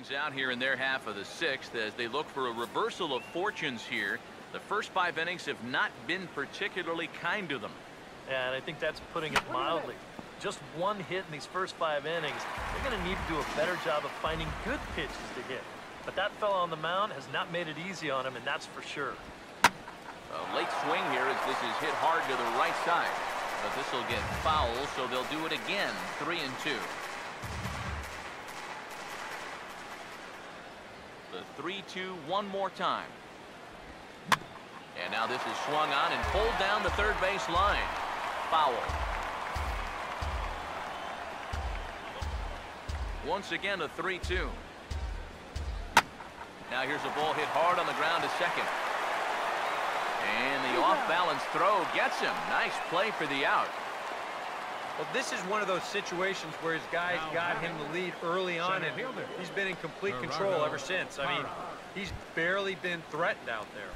things out here in their half of the sixth as they look for a reversal of fortunes here. The first 5 innings have not been particularly kind to them. Yeah, and I think that's putting it mildly. Just one hit in these first 5 innings. They're going to need to do a better job of finding good pitches to hit. But that fella on the mound has not made it easy on him, and that's for sure. A late swing here as this is hit hard to the right side. But this will get foul, so they'll do it again. 3-2. The 3-2 one more time. And now this is swung on and pulled down the third base line. Foul. Once again a 3-2. Now here's a ball hit hard on the ground to second. And the off-balance throw gets him. Nice play for the out. Well, this is one of those situations where his guys got him the lead early on, and he's been in complete control ever since. I mean, he's barely been threatened out there.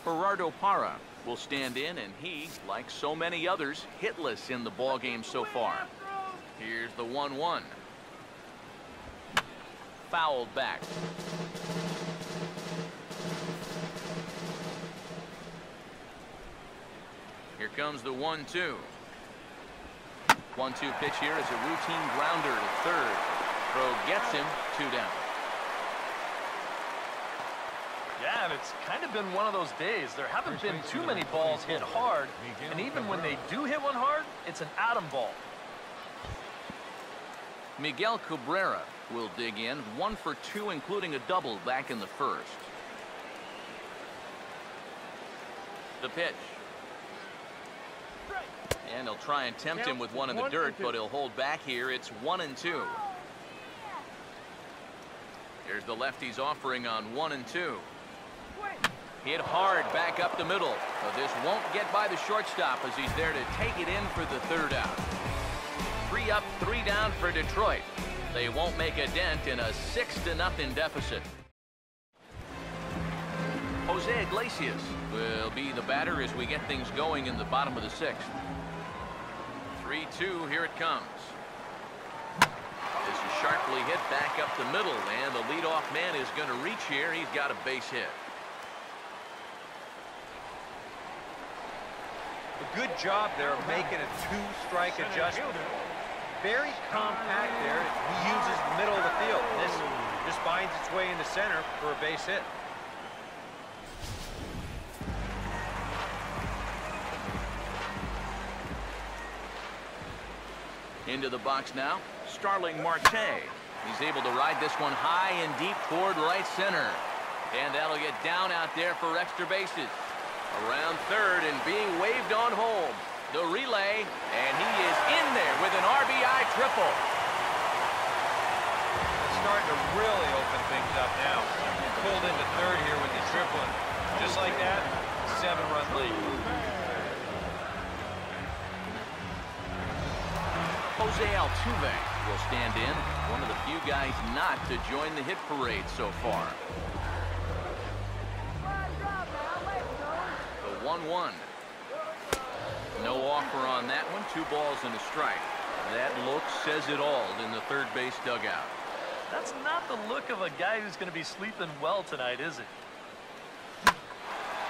Gerardo Parra will stand in, and he, like so many others, hitless in the ballgame so far. Here's the 1-1. Fouled back. Here comes the 1-2. 1-2 pitch here is a routine grounder to third. Throw gets him 2 down. Yeah, and it's kind of been one of those days. There haven't been too many balls hit hard, and even when they do hit one hard, it's an atom ball. Miguel Cabrera will dig in, 1 for 2, including a double back in the first. The pitch. And he'll try and tempt him with one in the dirt, but he'll hold back here. It's 1-2. Here's the lefty's offering on 1-2. Hit hard back up the middle. But this won't get by the shortstop as he's there to take it in for the third out. 3 up, 3 down for Detroit. They won't make a dent in a 6-0 deficit. Jose Iglesias will be the batter as we get things going in the bottom of the 6th. 3-2, here it comes. This is sharply hit back up the middle, and the leadoff man is going to reach here. He's got a base hit. A good job there of making a 2-strike adjustment. Very compact there. He uses the middle of the field. This just finds its way into center for a base hit. Into the box now, Starling Marte. He's able to ride this one high and deep toward right center. And that'll get down out there for extra bases. Around third and being waved on home. The relay, and he is in there with an RBI triple. It's starting to really open things up now. Pulled into third here with the triple. Just like that, 7-run lead. Jose Altuve will stand in, one of the few guys not to join the hit parade so far. The 1-1. No offer on that one. 2 balls and a strike. That look says it all in the third base dugout. That's not the look of a guy who's going to be sleeping well tonight, is it?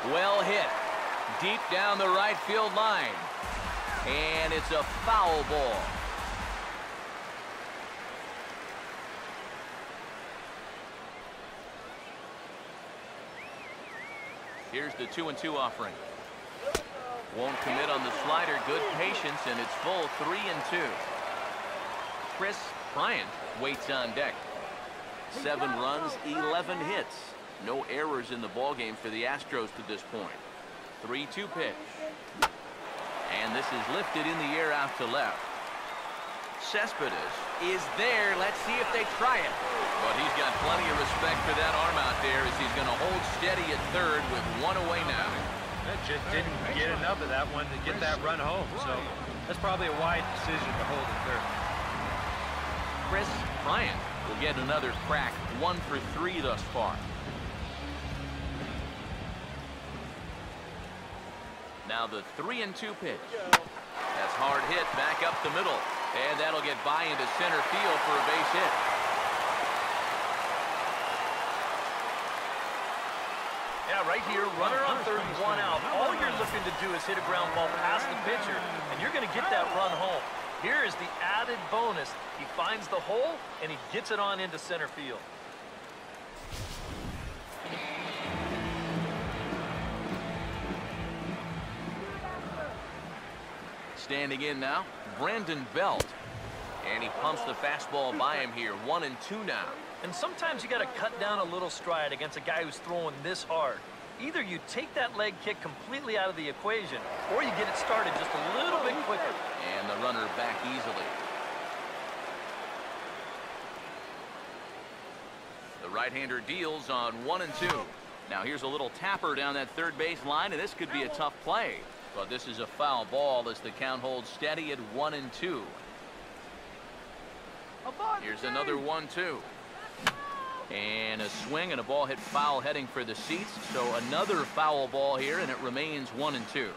Well hit. Deep down the right field line. And it's a foul ball. Here's the 2-2 offering. Won't commit on the slider. Good patience, and it's full 3-2. Chris Bryant waits on deck. 7 runs, 11 hits. No errors in the ballgame for the Astros to this point. 3-2 pitch. And this is lifted in the air out to left. Cespedes is there. Let's see if they try it. But he's got plenty of respect for that arm out there as he's going to hold steady at third with 1 away now. That just didn't get enough of that one to get that run home. So that's probably a wise decision to hold at third. Chris Bryant will get another crack. 1 for 3 thus far. Now the 3-2 pitch. That's hard hit back up the middle. And that'll get by into center field for a base hit. right here, runner on third, one out. All you're looking to do is hit a ground ball past the pitcher, and you're going to get that run home. Here is the added bonus. He finds the hole, and he gets it on into center field. Standing in now, Brandon Belt. And he pumps the fastball by him here. 1-2 now. And sometimes you got to cut down a little stride against a guy who's throwing this hard. Either you take that leg kick completely out of the equation, or you get it started just a little bit quicker. And the runner back easily. The right-hander deals on 1-2. Now here's a little tapper down that third base line, and this could be a tough play. But this is a foul ball as the count holds steady at 1-2. Here's another 1-2. And a swing and a ball hit foul heading for the seats. So another foul ball here, and it remains 1-2.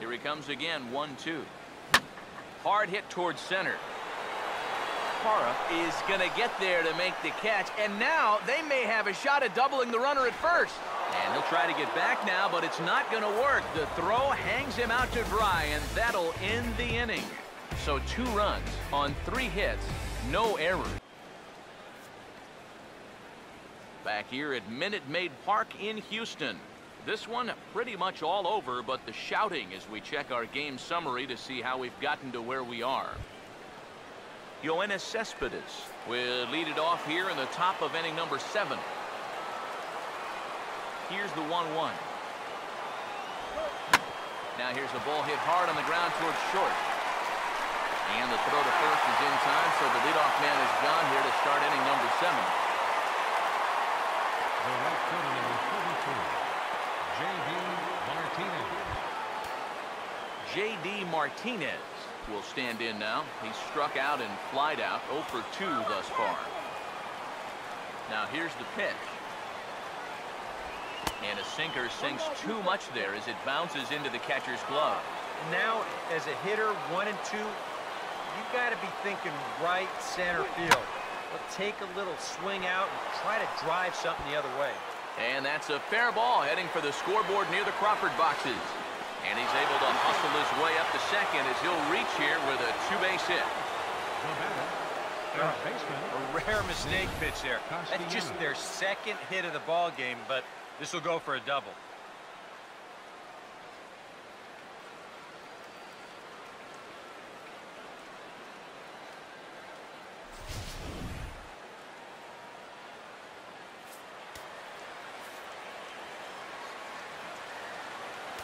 Here he comes again, 1-2. Hard hit towards center. Parra is going to get there to make the catch, and now they may have a shot at doubling the runner at first. And he'll try to get back now, but it's not going to work. The throw hangs him out to dry, and that'll end the inning. So 2 runs on 3 hits, no errors. Back here at Minute Maid Park in Houston. This one pretty much all over, but the shouting as we check our game summary to see how we've gotten to where we are. Yoenis Cespedes will lead it off here in the top of inning number 7. Here's the 1-1. Now here's a ball hit hard on the ground towards short. And the throw to first is in time, so the leadoff man is gone here to start inning number 7. The right fielder, number 42, J.D. Martinez. J.D. Martinez will stand in now. He's struck out and flied out, 0 for 2 thus far. Now here's the pitch. And a sinker sinks too much there as it bounces into the catcher's glove. Now, as a hitter, 1-2, you've got to be thinking right center field. But take a little swing out and try to drive something the other way. And that's a fair ball heading for the scoreboard near the Crawford boxes. And he's able to hustle his way up to second as he'll reach here with a 2-base hit. A rare mistake pitch there. That's just their second hit of the ball game, but this will go for a double.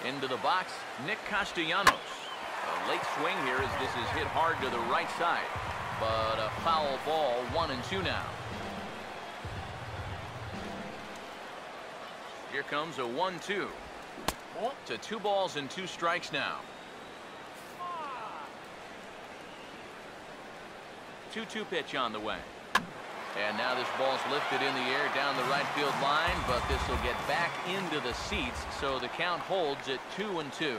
Into the box, Nick Castellanos. A late swing here as this is hit hard to the right side. But a foul ball, 1-2 now. Here comes a 1-2. To 2 balls and 2 strikes now. 2-2 pitch on the way. And now this ball's lifted in the air down the right field line, but this will get back into the seats, so the count holds at 2-2.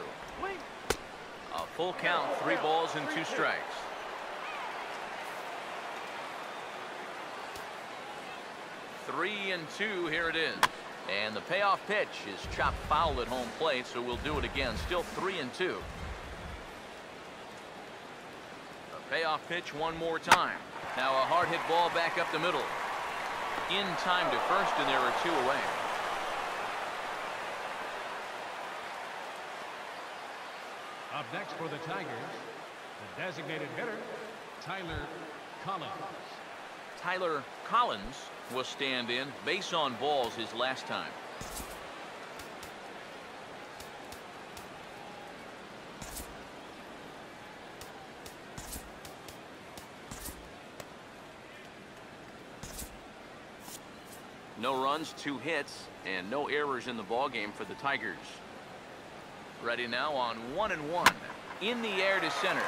A full count, 3 balls and 2 strikes. Three and 2, here it is. And the payoff pitch is chopped foul at home plate, so we'll do it again. Still 3-2. A payoff pitch one more time. Now a hard hit ball back up the middle. In time to first, and there are 2 away. Up next for the Tigers, the designated hitter, Tyler Collins. Tyler Collins will stand in. Base on balls his last time. No runs, 2 hits, and no errors in the ballgame for the Tigers. Ready now on 1-1. In the air to center.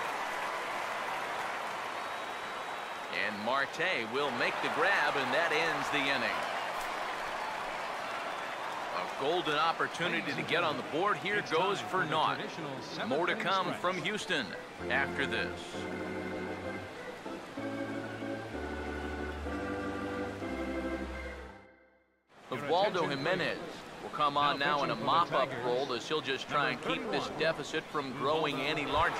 And Marte will make the grab, and that ends the inning. A golden opportunity to get on the board here goes for naught. More to come from Houston after this. Ubaldo Attention, Jimenez please. will come on now in a pitching for the mop-up Tigers, role as he'll just try and keep this deficit from growing any larger.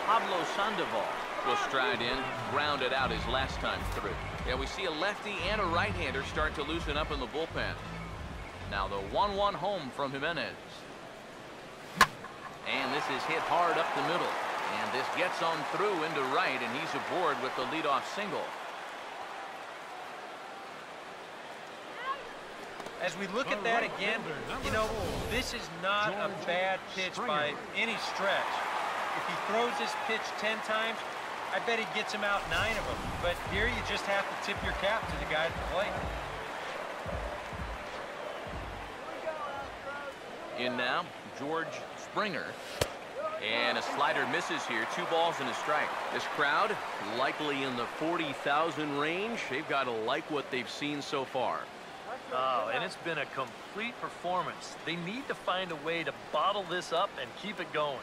Pablo Sandoval will stride in, grounded out his last time through. Yeah, we see a lefty and a right-hander start to loosen up in the bullpen. Now the 1-1 home from Jimenez. And this is hit hard up the middle. And this gets on through into right, and he's aboard with the leadoff single. As we look at that again, you know, this is not a bad pitch by any stretch. If he throws this pitch 10 times, I bet he gets him out 9 of them. But here you just have to tip your cap to the guy at the plate. In now, George Springer. And a slider misses here. 2 balls and a strike. This crowd, likely in the 40,000 range. They've got to like what they've seen so far. Oh, and it's been a complete performance. They need to find a way to bottle this up and keep it going.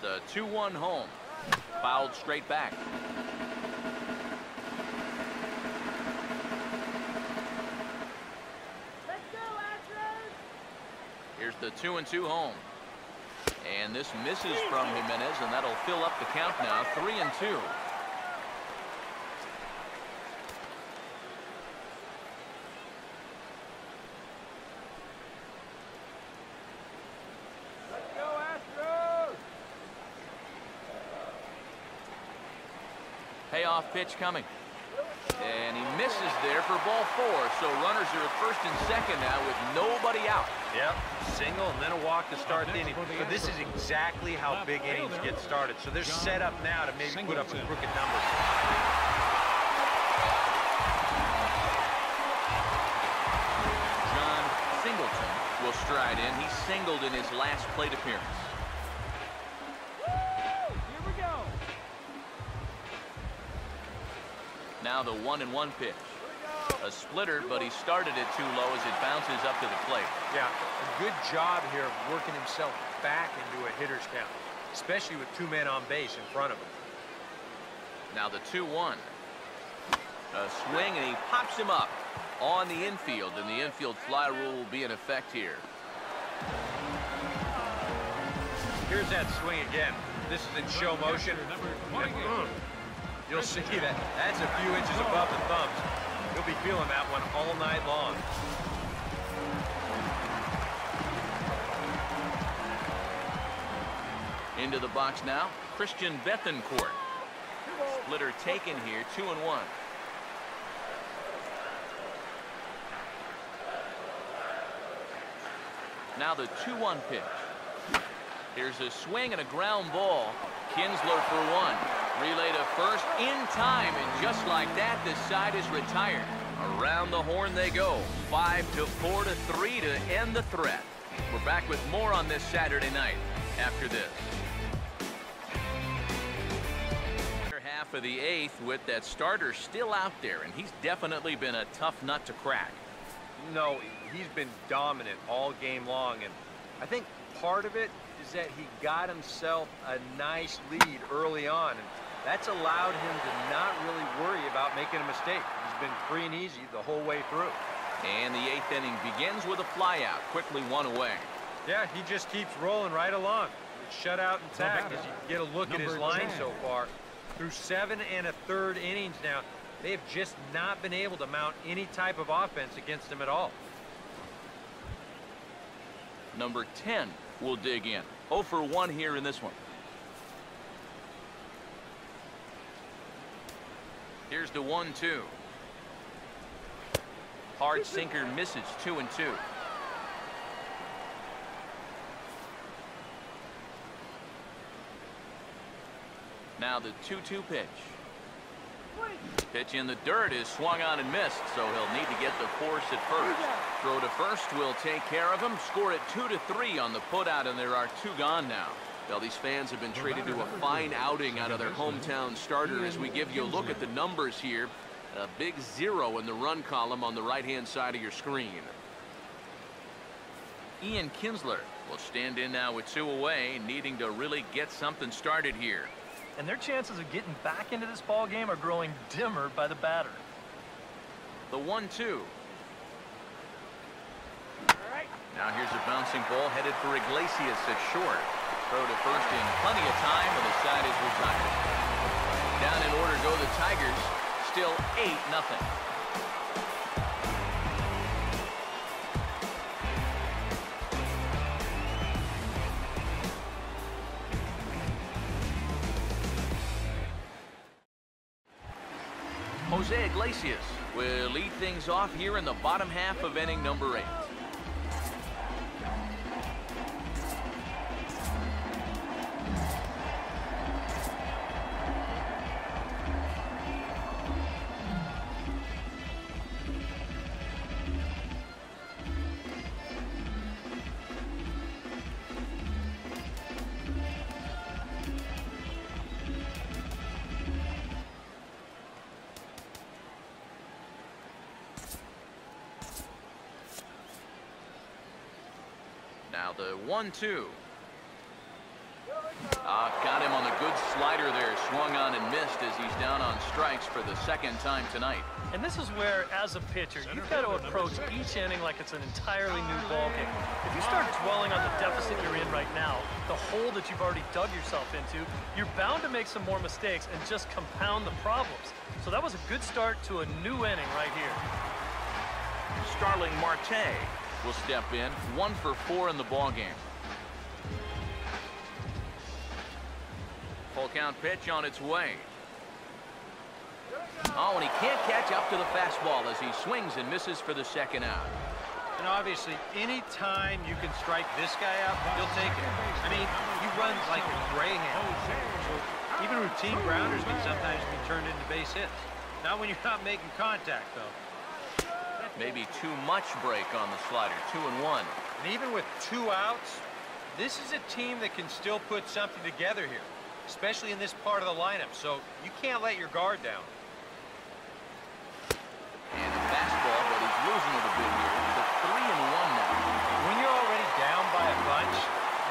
The 2-1 home. Fouled straight back. Let's go, Astros! Here's the 2-2 home. And this misses from Jimenez, and that'll fill up the count now. 3-2. Payoff pitch coming. And he misses there for ball 4. So runners are at first and second now with nobody out. Yep, single and then a walk to start the inning. So this is exactly how big innings get started. So they're set up now to maybe put up a crooked number. John Singleton will stride in. He singled in his last plate appearance. Now the 1-1 pitch. A splitter, but he started it too low as it bounces up to the plate. Yeah, a good job here of working himself back into a hitter's count, especially with 2 men on base in front of him. Now the 2-1. A swing, and he pops him up on the infield, and the infield fly rule will be in effect here. Here's that swing again. This is in show motion. You'll see that that's a few inches above the thumbs. You'll be feeling that one all night long. Into the box now, Christian Bethancourt. Splitter taken here, 2-1. Now the 2-1 pitch. Here's a swing and a ground ball. Kinsler for 1. Relay to first in time, and just like that, this side is retired. Around the horn they go. 5-4 to 3 to end the threat. We're back with more on this Saturday night after this. Half of the 8th with that starter still out there, and he's definitely been a tough nut to crack. No, he's been dominant all game long, and I think part of it is that he got himself a nice lead early on, and that's allowed him to not really worry about making a mistake. He's been free and easy the whole way through. And the 8th inning begins with a flyout, quickly 1 away. Yeah, he just keeps rolling right along. Shut out intact as you get a look at his line so far. Through 7 1/3 innings now, they have just not been able to mount any type of offense against him at all. Number 10 will dig in. 0 for 1 here in this one. Here's the 1-2. Hard sinker misses, 2-2. Now the 2-2 pitch. Pitch in the dirt is swung on and missed, so he'll need to get the force at first. Throw to first will take care of him. Score it 2-3 on the putout, and there are 2 gone now. Well, these fans have been treated to a fine outing out of their hometown starter as we give you a look at the numbers here. A big 0 in the run column on the right-hand side of your screen. Ian Kinsler will stand in now with 2 away, needing to really get something started here. And their chances of getting back into this ball game are growing dimmer by the batter. The 1-2. Now here's a bouncing ball headed for Iglesias at short. Throw to first in plenty of time, and the side is retired. Down in order go the Tigers. Still 8-0. Jose Iglesias will lead things off here in the bottom half of inning number 8. Now the 1-2. Got him on a good slider there. Swung on and missed as he's down on strikes for the second time tonight. And this is where, as a pitcher, you've got to approach each inning like it's an entirely new ballgame. If you start dwelling on the deficit you're in right now, the hole that you've already dug yourself into, you're bound to make some more mistakes and just compound the problems. So that was a good start to a new inning right here. Starling Marte will step in, 1 for 4 in the ballgame. Full count pitch on its way. Oh, and he can't catch up to the fastball as he swings and misses for the second out. And obviously, any time you can strike this guy out, you'll take it. I mean, he runs like a greyhound. Even routine grounders can sometimes be turned into base hits. Not when you're not making contact, though. Maybe too much break on the slider. 2-1. And even with 2 outs, this is a team that can still put something together here, especially in this part of the lineup. So you can't let your guard down. And a fastball, but he's losing it a bit here. It's a 3-1 now. When you're already down by a bunch,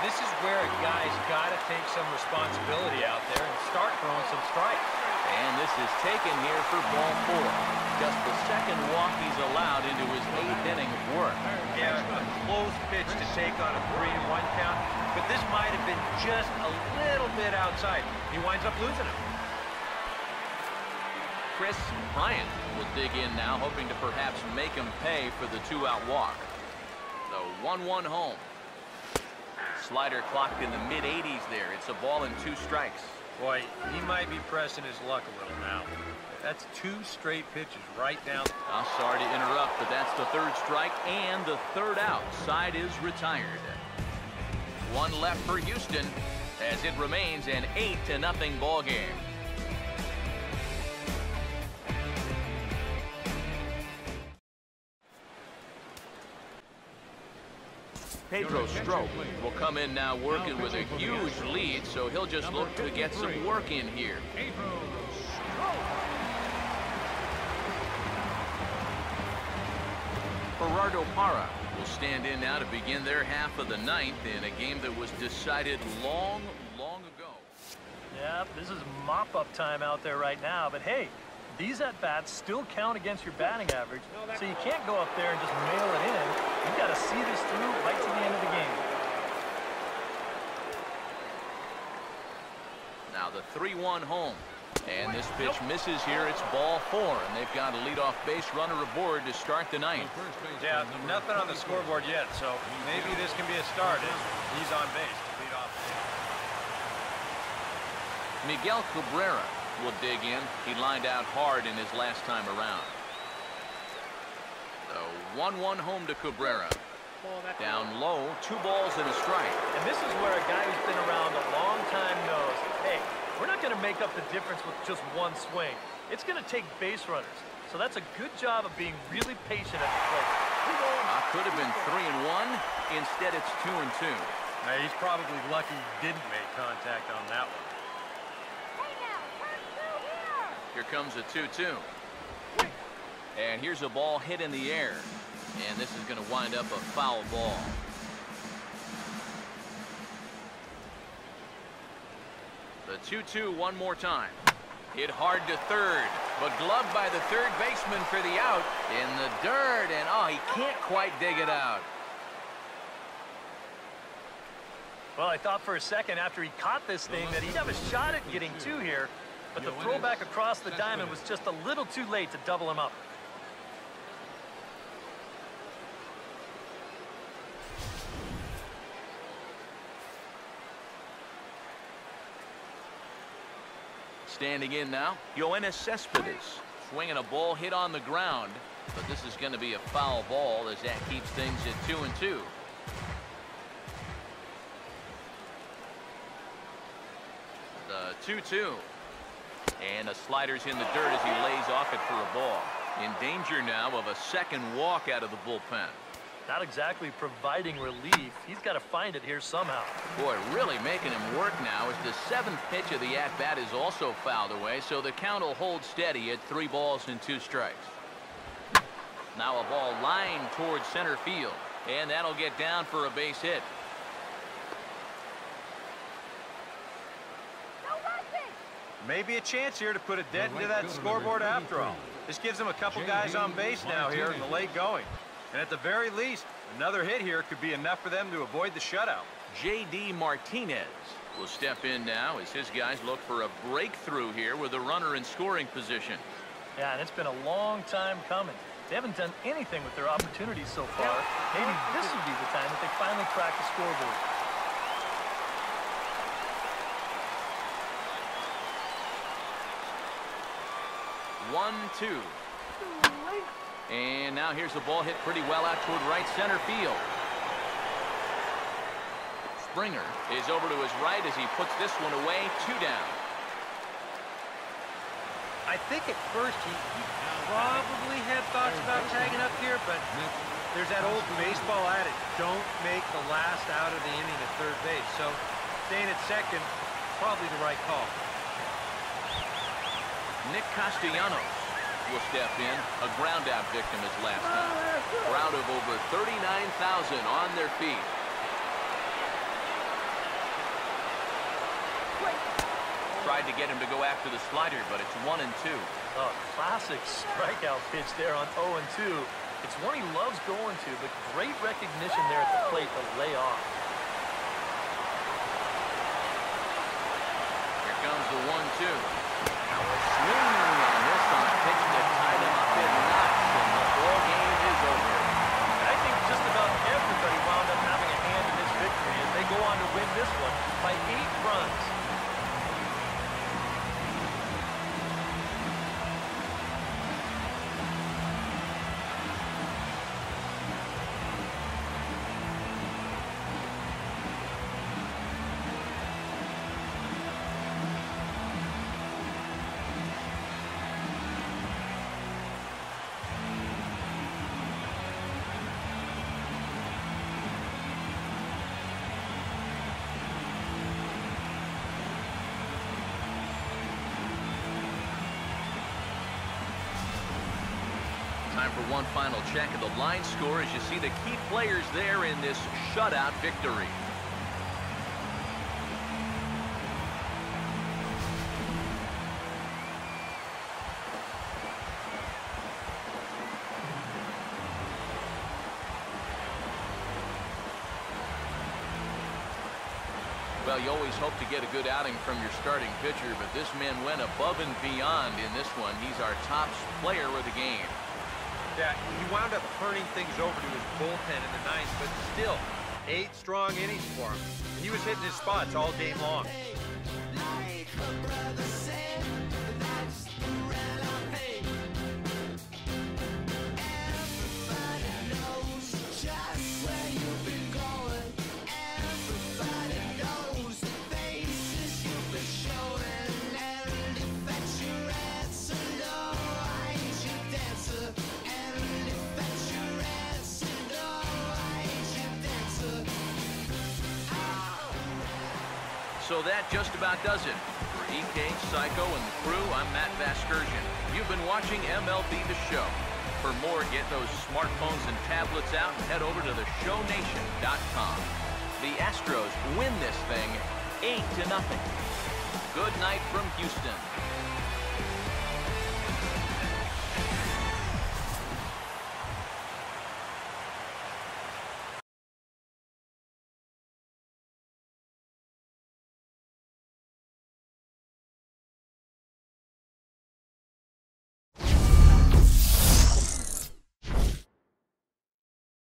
this is where a guy's got to take some responsibility out there and start throwing some strikes. And this is taken here for ball 4. Just the second walk he's allowed into his 8th inning of work. Yeah, a close pitch to take on a 3-1 count, but this might have been just a little bit outside. He winds up losing it. Chris Bryant will dig in now, hoping to perhaps make him pay for the 2-out walk. The 1-1 home. Slider clocked in the mid-80s there. It's a ball and 2 strikes. Boy, he might be pressing his luck a little now. That's 2 straight pitches right now. I'm sorry to interrupt, but that's the 3rd strike and the 3rd out. Side is retired. 1 left for Houston as it remains an 8-0 ball game. Pedro Strop will come in now working with a huge lead, so he'll just look to get some work in here. Gerardo Parra will stand in now to begin their half of the 9th in a game that was decided long ago. Yeah, this is mop-up time out there right now, but hey, these at-bats still count against your batting average, so you can't go up there and just mail it in. You've got to see this through right to the end of the game. Now the 3-1 home. And this pitch misses here. It's ball 4, and they've got a leadoff base runner aboard to start the 9th. Yeah, nothing on the scoreboard yet, so maybe this can be a start as he's on base to lead off. Miguel Cabrera will dig in. He lined out hard in his last time around. The 1-1 home to Cabrera. Down low, 2 balls and a strike. And this is where a guy who's been around a long time knows, hey, we're not going to make up the difference with just 1 swing. It's going to take base runners. So that's a good job of being really patient at the plate. Could have been 3-1. Instead, it's 2-2. Now, he's probably lucky he didn't make contact on that one. Here comes a 2-2. And here's a ball hit in the air. And this is going to wind up a foul ball. The 2-2 one more time. Hit hard to third, but gloved by the third baseman for the out in the dirt. And, oh, he can't quite dig it out. Well, I thought for a second after he caught this thing that he'd have a shot at getting two here, but the throwback across the diamond was just a little too late to double him up. Standing in now, Yoenis Cespedes. Swinging a ball hit on the ground, but this is going to be a foul ball as that keeps things at 2-2. The 2-2. And a slider's in the dirt as he lays off it for a ball. In danger now of a second walk out of the bullpen. Not exactly providing relief. He's got to find it here somehow. Boy, really making him work now as the seventh pitch of the at-bat is also fouled away, so the count will hold steady at 3 balls and 2 strikes. Now a ball lined towards center field, and that'll get down for a base hit. Maybe a chance here to put a dent into that scoreboard after all. This gives them a couple guys on base now here in the late going. And at the very least, another hit here could be enough for them to avoid the shutout. J.D. Martinez will step in now as his guys look for a breakthrough here with a runner in scoring position. Yeah, and it's been a long time coming. They haven't done anything with their opportunities so far. Maybe this would be the time that they finally crack the scoreboard. One, two. And now here's the ball hit pretty well out toward right center field. Springer is over to his right as he puts this one away. 2 down. I think at first he probably had thoughts about tagging up here, but there's that old baseball adage, don't make the last out of the inning at third base. So staying at second, probably the right call. Nick Castellanos will step in, a ground out victim his last time. Crowd of over 39,000 on their feet. Tried to get him to go after the slider, but it's 1-2. Oh, classic strikeout pitch there on 0-2. It's one he loves going to, but great recognition there at the plate to lay off. Here comes the 1-2. Now a swing on this on a pitch that tied him up in knots, and the ball game is over. I think just about everybody wound up having a hand in this victory as they go on to win this one by 8 runs. Time for one final check of the line score as you see the key players there in this shutout victory. Well, you always hope to get a good outing from your starting pitcher, but this man went above and beyond in this one. He's our top player of the game. Yeah, he wound up turning things over to his bullpen in the 9th, but still, 8 strong innings for him. He was hitting his spots all game long. So that just about does it. For EK, Psycho, and the crew, I'm Matt Vasgersian. You've been watching MLB The Show. For more, get those smartphones and tablets out and head over to theshownation.com. The Astros win this thing 8-0. Good night from Houston.